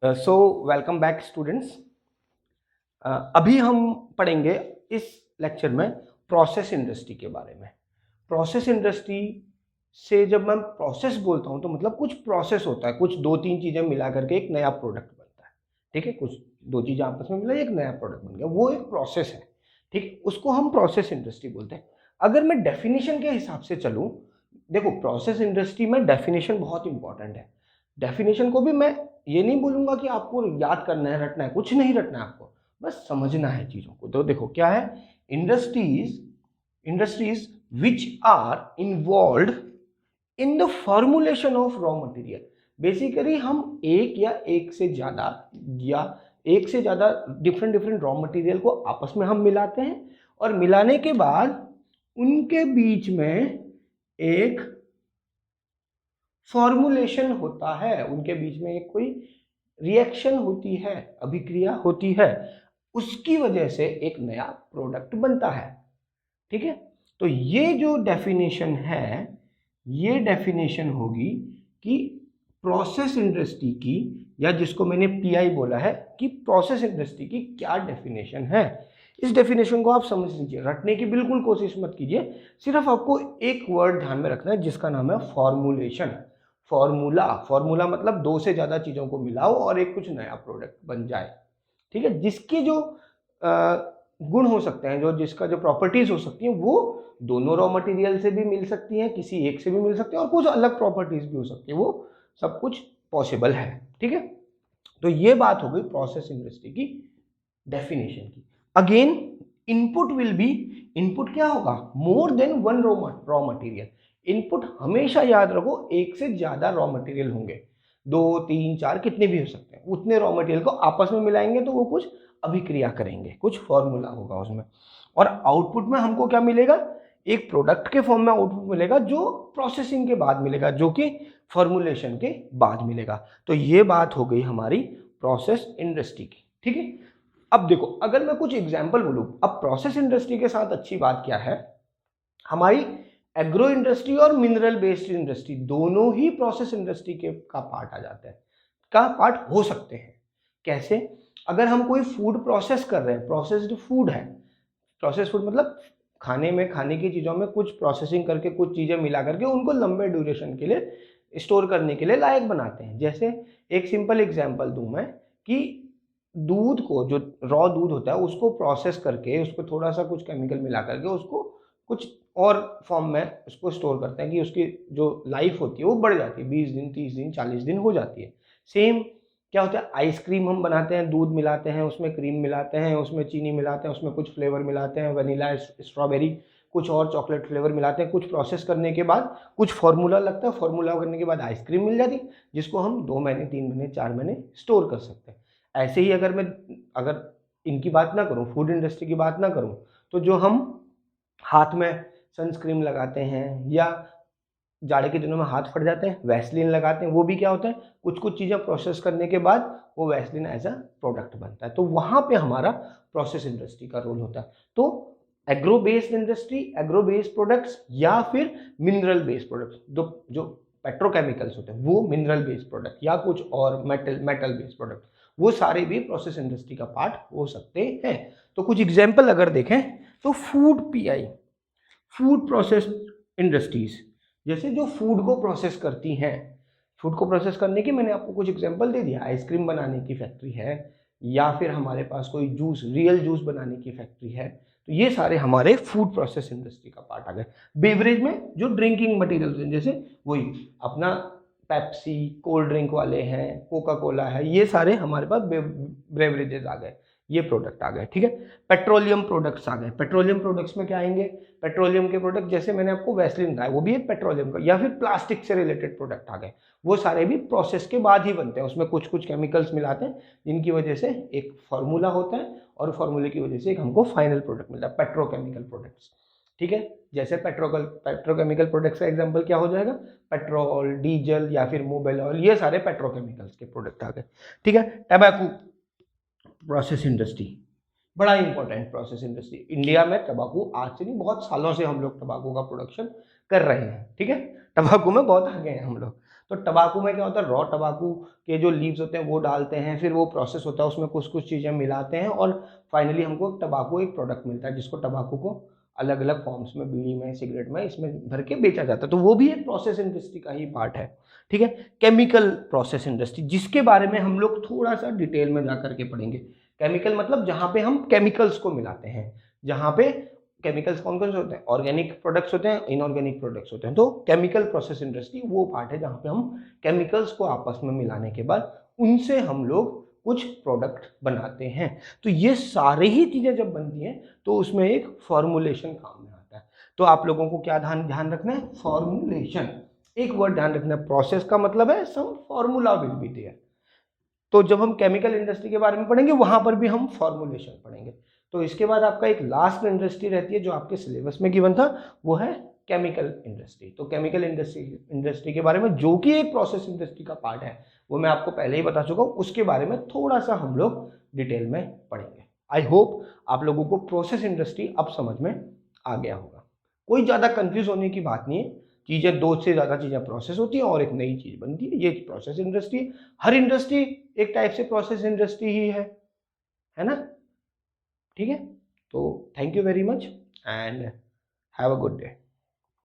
So welcome back students. अभी हम पढ़ेंगे इस लेक्चर में प्रोसेस इंडस्ट्री के बारे में। प्रोसेस इंडस्ट्री से जब मैं प्रोसेस बोलता हूँ तो मतलब कुछ प्रोसेस होता है, कुछ दो तीन चीज़ें मिला करके एक नया प्रोडक्ट बनता है। ठीक है, कुछ दो चीज़ें आपस में मिला एक नया प्रोडक्ट बन गया, वो एक प्रोसेस है। ठीक है, उसको हम प्रोसेस इंडस्ट्री बोलते हैं। अगर मैं डेफिनेशन के हिसाब से चलूँ, देखो प्रोसेस इंडस्ट्री में डेफिनेशन बहुत इंपॉर्टेंट है। डेफिनेशन को भी मैं ये नहीं बोलूंगा कि आपको याद करना है, रटना है, कुछ नहीं रटना है, आपको बस समझना है चीजों को। तो देखो क्या है, industries which are involved in the formulation of raw material. Basically हम एक से ज्यादा डिफरेंट डिफरेंट रॉ मटेरियल को आपस में हम मिलाते हैं और मिलाने के बाद उनके बीच में एक फॉर्मुलेशन होता है, उनके बीच में एक कोई रिएक्शन होती है, अभिक्रिया होती है, उसकी वजह से एक नया प्रोडक्ट बनता है। ठीक है, तो ये जो डेफिनेशन है, ये डेफिनेशन होगी कि प्रोसेस इंडस्ट्री की, या जिसको मैंने पीआई बोला है कि प्रोसेस इंडस्ट्री की क्या डेफिनेशन है। इस डेफिनेशन को आप समझ लीजिए, रटने की बिल्कुल कोशिश मत कीजिए, सिर्फ आपको एक वर्ड ध्यान में रखना है जिसका नाम है फॉर्मुलेशन। फॉर्मूला मतलब दो से ज्यादा चीजों को मिलाओ और एक कुछ नया प्रोडक्ट बन जाए। ठीक है, जिसकी जो गुण हो सकते हैं, जो जिसका जो प्रॉपर्टीज हो सकती हैं, वो दोनों रॉ मटेरियल से भी मिल सकती हैं, किसी एक से भी मिल सकती है, और कुछ अलग प्रॉपर्टीज भी हो सकती है, वो सब कुछ पॉसिबल है। ठीक है, तो ये बात हो गई प्रोसेस इंडस्ट्री की डेफिनेशन की। Again input will be, input क्या होगा, more than one raw material. Input हमेशा याद रखो, एक से ज्यादा रॉ मटेरियल होंगे, दो तीन चार कितने भी हो सकते हैं, उतने रॉ मटेरियल को आपस में मिलाएंगे तो वो कुछ अभिक्रिया करेंगे, कुछ फॉर्मूला होगा उसमें, और आउटपुट में हमको क्या मिलेगा, एक प्रोडक्ट के फॉर्म में आउटपुट मिलेगा जो प्रोसेसिंग के बाद मिलेगा, जो कि फॉर्मुलेशन के बाद मिलेगा। तो ये बात हो गई हमारी प्रोसेस इंडस्ट्री की। ठीक है, अब देखो अगर मैं कुछ एग्जांपल बोलूं, अब प्रोसेस इंडस्ट्री के साथ अच्छी बात क्या है, हमारी एग्रो इंडस्ट्री और मिनरल बेस्ड इंडस्ट्री दोनों ही प्रोसेस इंडस्ट्री के का पार्ट आ जाते हैं, का पार्ट हो सकते हैं। कैसे, अगर हम कोई फूड प्रोसेस कर रहे हैं, प्रोसेस्ड फूड है, प्रोसेस फूड मतलब खाने में, खाने की चीज़ों में कुछ प्रोसेसिंग करके कुछ चीज़ें मिला करके उनको लंबे ड्यूरेशन के लिए स्टोर करने के लिए लायक बनाते हैं। जैसे एक सिंपल एग्जांपल दूं मैं, कि दूध को, जो रॉ दूध होता है उसको प्रोसेस करके उसको थोड़ा सा कुछ केमिकल मिला करके उसको कुछ और फॉर्म में उसको स्टोर करते हैं कि उसकी जो लाइफ होती है वो बढ़ जाती है, 20 दिन 30 दिन 40 दिन हो जाती है। सेम क्या होता है, आइसक्रीम हम बनाते हैं, दूध मिलाते हैं, उसमें क्रीम मिलाते हैं, उसमें चीनी मिलाते हैं, उसमें कुछ फ्लेवर मिलाते हैं, वनीला, स्ट्रॉबेरी, कुछ और चॉकलेट फ्लेवर मिलाते हैं, कुछ प्रोसेस करने के बाद कुछ फार्मूला लगता है, फार्मूला करने के बाद आइसक्रीम मिल जाती है, जिसको हम 2 महीने 3 महीने 4 महीने स्टोर कर सकते हैं। ऐसे ही अगर इनकी बात ना करूं, फूड इंडस्ट्री की बात ना करूं, तो जो हम हाथ में सनस्क्रीन लगाते हैं, या जाड़े के दिनों में हाथ फट जाते हैं वैसलीन लगाते हैं, वो भी क्या होता है, कुछ कुछ चीज़ें प्रोसेस करने के बाद वो वैसलीन एज अ प्रोडक्ट बनता है। तो वहां पे हमारा प्रोसेस इंडस्ट्री का रोल होता है। तो agro based industry, agro based products, या फिर मिनरल बेस्ड प्रोडक्ट्स, जो पेट्रोकेमिकल्स होते हैं वो मिनरल बेस्ड प्रोडक्ट, या कुछ और मेटल बेस्ड प्रोडक्ट, वो सारे भी प्रोसेस इंडस्ट्री का पार्ट हो सकते हैं। तो कुछ एग्जाम्पल अगर देखें तो food pi, food process industries, जैसे जो फूड को प्रोसेस करती हैं, फूड को प्रोसेस करने की मैंने आपको कुछ एग्जांपल दे दिया, आइसक्रीम बनाने की फैक्ट्री है, या फिर हमारे पास कोई जूस, रियल जूस बनाने की फैक्ट्री है, तो ये सारे हमारे फूड प्रोसेस इंडस्ट्री का पार्ट आ गए। बेवरेज में जो ड्रिंकिंग मटेरियल हैं, जैसे वही अपना पेप्सी, कोल्ड ड्रिंक वाले हैं, कोका कोला है, ये सारे हमारे पास बेवरेजेस आ गए, ये प्रोडक्ट आ गए। ठीक है, पेट्रोलियम प्रोडक्ट्स आ गए। पेट्रोलियम प्रोडक्ट्स में क्या आएंगे, पेट्रोलियम के प्रोडक्ट, जैसे मैंने आपको वैसलीन बताया वो भी एक पेट्रोलियम का, या फिर प्लास्टिक से रिलेटेड प्रोडक्ट आ गए, वो सारे भी प्रोसेस के बाद ही बनते हैं, उसमें कुछ कुछ केमिकल्स मिलाते हैं जिनकी वजह से एक फार्मूला होता है, और फार्मूले की वजह से एक हमको फाइनल प्रोडक्ट मिलता है, पेट्रोकेमिकल प्रोडक्ट्स। ठीक है, जैसे पेट्रोकेमिकल प्रोडक्ट्स का एग्जांपल क्या हो जाएगा, पेट्रोल, डीजल, या फिर मोबाइल ऑयल, ये सारे पेट्रोकेमिकल्स के प्रोडक्ट आ गए। ठीक है, टबैको प्रोसेस इंडस्ट्री, बड़ा इंपॉर्टेंट प्रोसेस इंडस्ट्री। इंडिया में तंबाकू आज से नहीं, बहुत सालों से हम लोग तंबाकू का प्रोडक्शन कर रहे हैं। ठीक है, तंबाकू में बहुत आगे हैं हम लोग। तो टबाकू में क्या होता है, रॉ टबाकू के जो लीव्स होते हैं वो डालते हैं, फिर वो प्रोसेस होता है, उसमें कुछ कुछ चीज़ें मिलाते हैं और फाइनली हमको टबाकू एक प्रोडक्ट मिलता है, जिसको टबाकू को अलग अलग फॉर्म्स में, बीड़ी में, सिगरेट में, इसमें भर के बेचा जाता है। तो वो भी एक प्रोसेस इंडस्ट्री का ही पार्ट है। ठीक है, केमिकल प्रोसेस इंडस्ट्री, जिसके बारे में हम लोग थोड़ा सा डिटेल में जा करके पढ़ेंगे। केमिकल मतलब जहाँ पे हम केमिकल्स को मिलाते हैं, जहाँ पे केमिकल्स कौन कौन से होते हैं, ऑर्गेनिक प्रोडक्ट्स होते हैं, इनऑर्गेनिक प्रोडक्ट्स होते हैं। तो केमिकल प्रोसेस इंडस्ट्री वो पार्ट है जहाँ पे हम केमिकल्स को आपस में मिलाने के बाद उनसे हम लोग कुछ प्रोडक्ट बनाते हैं। तो ये सारी ही चीजें जब बनती हैं तो उसमें एक फॉर्मुलेशन काम में आता है। तो आप लोगों को क्या ध्यान रखना है, फॉर्मुलेशन। एक वर्ड ध्यान रखना है, प्रोसेस का मतलब है some formula will be there. तो जब हम केमिकल इंडस्ट्री के बारे में पढ़ेंगे वहां पर भी हम फॉर्मुलेशन पढ़ेंगे। तो इसके बाद आपका एक लास्ट इंडस्ट्री रहती है जो आपके सिलेबस में गिवन था, वो है केमिकल इंडस्ट्री। तो केमिकल इंडस्ट्री के बारे में, जो कि एक प्रोसेस इंडस्ट्री का पार्ट है, वो मैं आपको पहले ही बता चुका हूं, उसके बारे में थोड़ा सा हम लोग डिटेल में पढ़ेंगे। आई होप आप लोगों को प्रोसेस इंडस्ट्री अब समझ में आ गया होगा। कोई ज्यादा कंफ्यूज होने की बात नहीं है, चीजें, दो से ज्यादा चीजें प्रोसेस होती हैं और एक नई चीज बनती है, ये प्रोसेस इंडस्ट्री। हर इंडस्ट्री एक टाइप से प्रोसेस इंडस्ट्री ही है ना। ठीक है, तो thank you very much and have a good day.